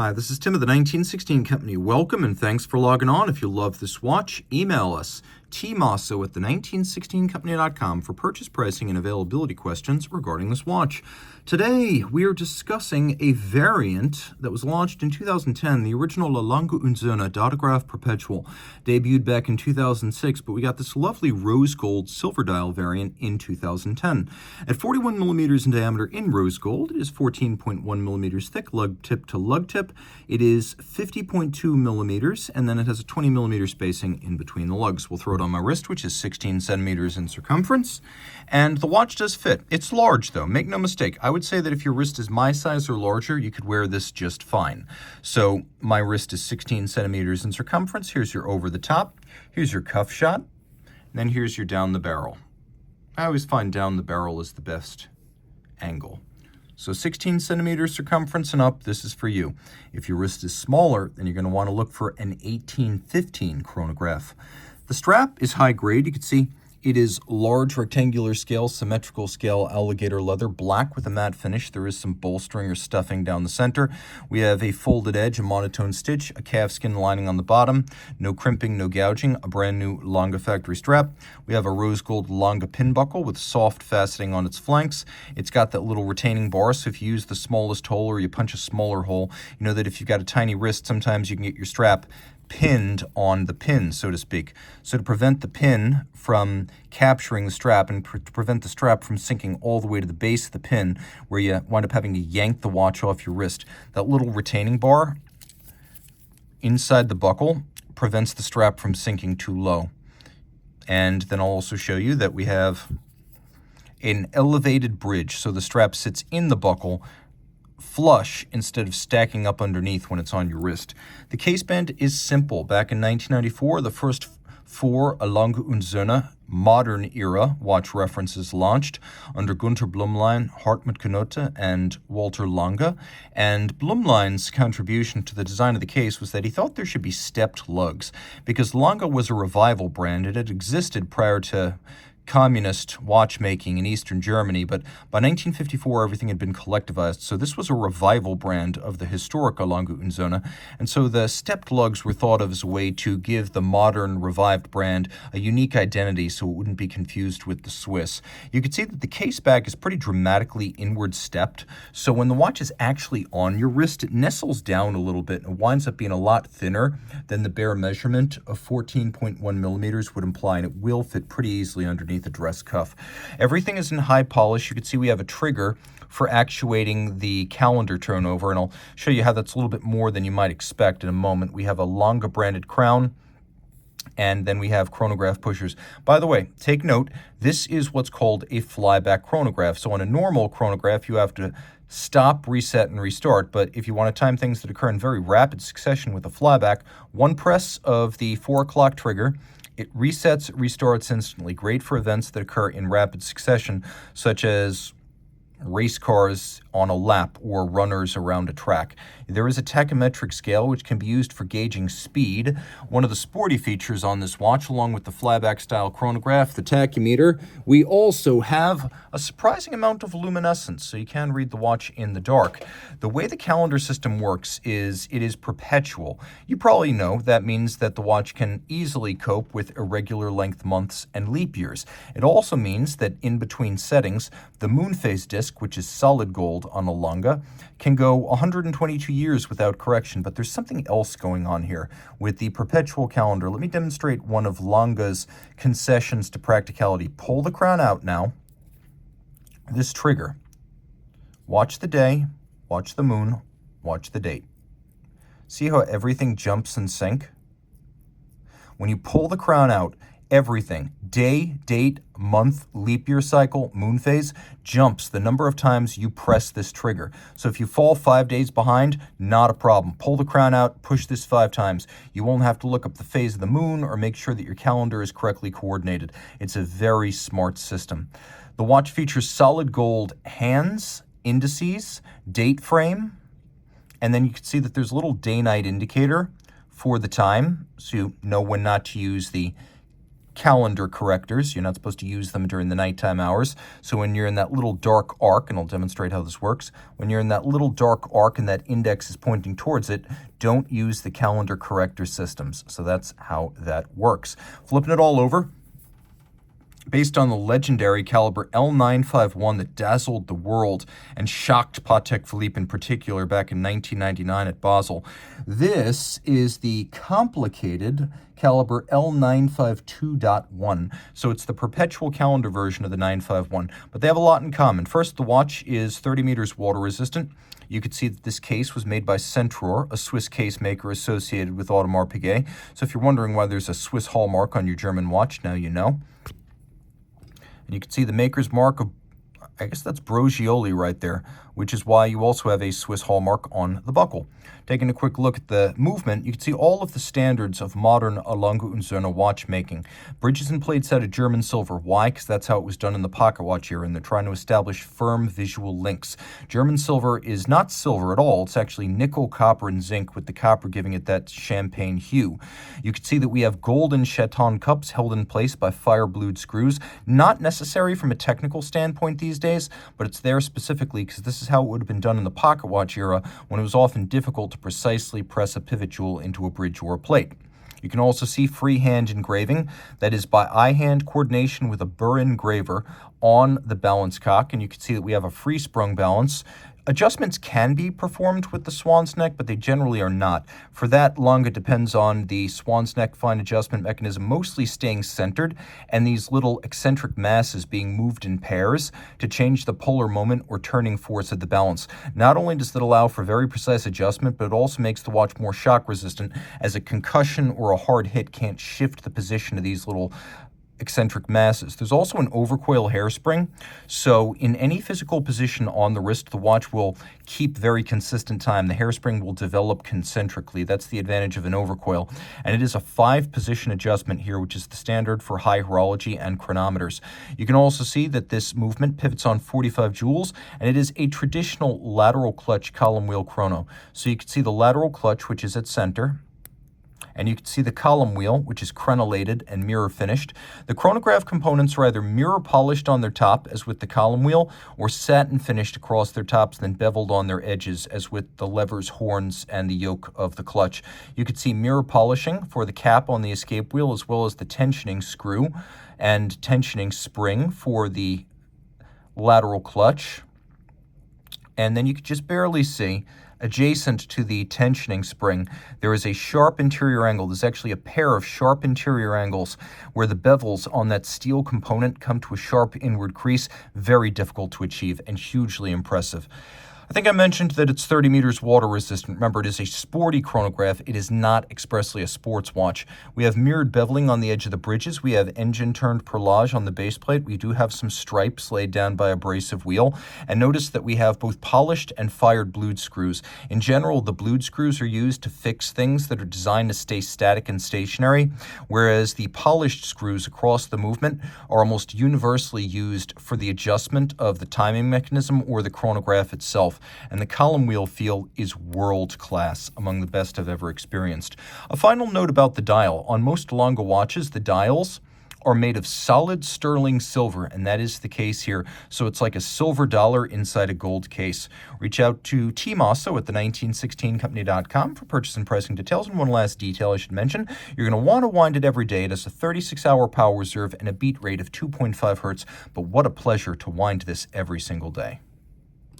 Hi, this is Tim of the 1916 Company. Welcome and thanks for logging on. If you love this watch, email us, Team Mosso at the1916company.com for purchase pricing and availability questions regarding this watch. Today, we are discussing a variant that was launched in 2010, the original Lange Söhne Datograph Perpetual, debuted back in 2006, but we got this lovely rose gold silver dial variant in 2010. At 41 millimeters in diameter in rose gold, it is 14.1 millimeters thick, lug tip to lug tip. It is 50.2 millimeters, and then it has a 20 millimeter spacing in between the lugs. We'll throw it on my wrist, which is 16 centimeters in circumference, and the watch does fit. It's large, though. Make no mistake. I would say that if your wrist is my size or larger, you could wear this just fine. So my wrist is 16 centimeters in circumference. Here's your over the top. Here's your cuff shot. And then here's your down the barrel. I always find down the barrel is the best angle. So 16 centimeters circumference and up, this is for you. If your wrist is smaller, then you're going to want to look for an 1815 chronograph. The strap is high grade. You can see it is large rectangular scale, symmetrical scale, alligator leather, black with a matte finish. There is some bolstering or stuffing down the center. We have a folded edge, a monotone stitch, a calfskin lining on the bottom, no crimping, no gouging, a brand new Lange factory strap. We have a rose gold Lange pin buckle with soft faceting on its flanks. It's got that little retaining bar, so if you use the smallest hole or you punch a smaller hole, you know that if you've got a tiny wrist, sometimes you can get your strap pinned on the pin, so to speak. So to prevent the pin from capturing the strap and to prevent the strap from sinking all the way to the base of the pin where you wind up having to yank the watch off your wrist, that little retaining bar inside the buckle prevents the strap from sinking too low. And then I'll also show you that we have an elevated bridge, so the strap sits in the buckle flush instead of stacking up underneath when it's on your wrist. The caseband is simple. Back in 1994, the first four Lange Söhne modern era watch references launched under Gunther Blumlein, Hartmut Knote, and Walter Lange. And Blumlein's contribution to the design of the case was that he thought there should be stepped lugs because Lange was a revival brand. It had existed prior to communist watchmaking in Eastern Germany, but by 1954 everything had been collectivized, so this was a revival brand of the historic Lange Söhne, and so the stepped lugs were thought of as a way to give the modern revived brand a unique identity so it wouldn't be confused with the Swiss. You can see that the case back is pretty dramatically inward stepped, so when the watch is actually on your wrist, it nestles down a little bit and winds up being a lot thinner than the bare measurement of 14.1 millimeters would imply, and it will fit pretty easily underneath the dress cuff. Everything is in high polish. You can see we have a trigger for actuating the calendar turnover, and I'll show you how that's a little bit more than you might expect in a moment. We have a Lange branded crown, and then we have chronograph pushers. By the way, take note, this is what's called a flyback chronograph. So on a normal chronograph, you have to stop, reset, and restart. But if you want to time things that occur in very rapid succession with a flyback, one press of the 4 o'clock trigger, it resets, restarts instantly. Great for events that occur in rapid succession, such as race cars on a lap or runners around a track. There is a tachymetric scale which can be used for gauging speed. One of the sporty features on this watch, along with the flyback style chronograph, the tachymeter, we also have a surprising amount of luminescence, so you can read the watch in the dark. The way the calendar system works is it is perpetual. You probably know that means that the watch can easily cope with irregular length months and leap years. It also means that in between settings, the moon phase disc, which is solid gold on a Lange, can go 122 years without correction, but there's something else going on here with the perpetual calendar. Let me demonstrate one of Lange's concessions to practicality. Pull the crown out now. This trigger. Watch the day, watch the moon, watch the date. See how everything jumps in sync? When you pull the crown out, everything, day, date, month, leap year cycle, moon phase, jumps the number of times you press this trigger. So if you fall 5 days behind, not a problem. Pull the crown out, push this 5 times. You won't have to look up the phase of the moon or make sure that your calendar is correctly coordinated. It's a very smart system. The watch features solid gold hands, indices, date frame, and then you can see that there's a little day-night indicator for the time, so you know when not to use the calendar correctors. You're not supposed to use them during the nighttime hours. So when you're in that little dark arc, and I'll demonstrate how this works, when you're in that little dark arc and that index is pointing towards it, don't use the calendar corrector systems. So that's how that works. Flipping it all over, based on the legendary caliber L951 that dazzled the world and shocked Patek Philippe in particular back in 1999 at Basel. This is the complicated caliber L952.1. So it's the perpetual calendar version of the 951, but they have a lot in common. First, the watch is 30 meters water resistant. You can see that this case was made by Centror, a Swiss case maker associated with Audemars Piguet. So if you're wondering why there's a Swiss hallmark on your German watch, now you know. You can see the maker's mark of, I guess that's Brogioli right there, which is why you also have a Swiss hallmark on the buckle. Taking a quick look at the movement, you can see all of the standards of modern Lange Söhne watchmaking. Bridges and plates out of German silver. Why? Because that's how it was done in the pocket watch era, and they're trying to establish firm visual links. German silver is not silver at all. It's actually nickel, copper, and zinc, with the copper giving it that champagne hue. You can see that we have golden chaton cups held in place by fire-blued screws. Not necessary from a technical standpoint these days, but it's there specifically because this is how it would have been done in the pocket watch era, when it was often difficult to precisely press a pivot jewel into a bridge or a plate. You can also see freehand engraving, that is by eye-hand coordination with a burr engraver on the balance cock, and you can see that we have a free-sprung balance. Adjustments can be performed with the swan's neck, but they generally are not. For that, Lange depends on the swan's neck fine adjustment mechanism mostly staying centered, and these little eccentric masses being moved in pairs to change the polar moment or turning force of the balance. Not only does that allow for very precise adjustment, but it also makes the watch more shock resistant, as a concussion or a hard hit can't shift the position of these little eccentric masses. There's also an overcoil hairspring, so in any physical position on the wrist, the watch will keep very consistent time. The hairspring will develop concentrically. That's the advantage of an overcoil, and it is a 5-position adjustment here, which is the standard for high horology and chronometers. You can also see that this movement pivots on 45 jewels, and it is a traditional lateral clutch column wheel chrono. So you can see the lateral clutch, which is at center, and you can see the column wheel, which is crenellated and mirror finished. The chronograph components are either mirror polished on their top, as with the column wheel, or satin finished across their tops, then beveled on their edges, as with the levers, horns, and the yoke of the clutch. You can see mirror polishing for the cap on the escape wheel, as well as the tensioning screw and tensioning spring for the lateral clutch. And then you can just barely see, adjacent to the tensioning spring, there is a sharp interior angle. There's actually a pair of sharp interior angles where the bevels on that steel component come to a sharp inward crease. Very difficult to achieve and hugely impressive. I think I mentioned that it's 30 meters water resistant. Remember, it is a sporty chronograph. It is not expressly a sports watch. We have mirrored beveling on the edge of the bridges. We have engine-turned perlage on the base plate. We do have some stripes laid down by abrasive wheel. And notice that we have both polished and fired blued screws. In general, the blued screws are used to fix things that are designed to stay static and stationary, whereas the polished screws across the movement are almost universally used for the adjustment of the timing mechanism or the chronograph itself. And the column wheel feel is world-class, among the best I've ever experienced. A final note about the dial. On most Lange watches, the dials are made of solid sterling silver, and that is the case here. So it's like a silver dollar inside a gold case. Reach out to Team Mosso at the1916company.com for purchase and pricing details. And one last detail I should mention, you're going to want to wind it every day. It has a 36-hour power reserve and a beat rate of 2.5 hertz, but what a pleasure to wind this every single day.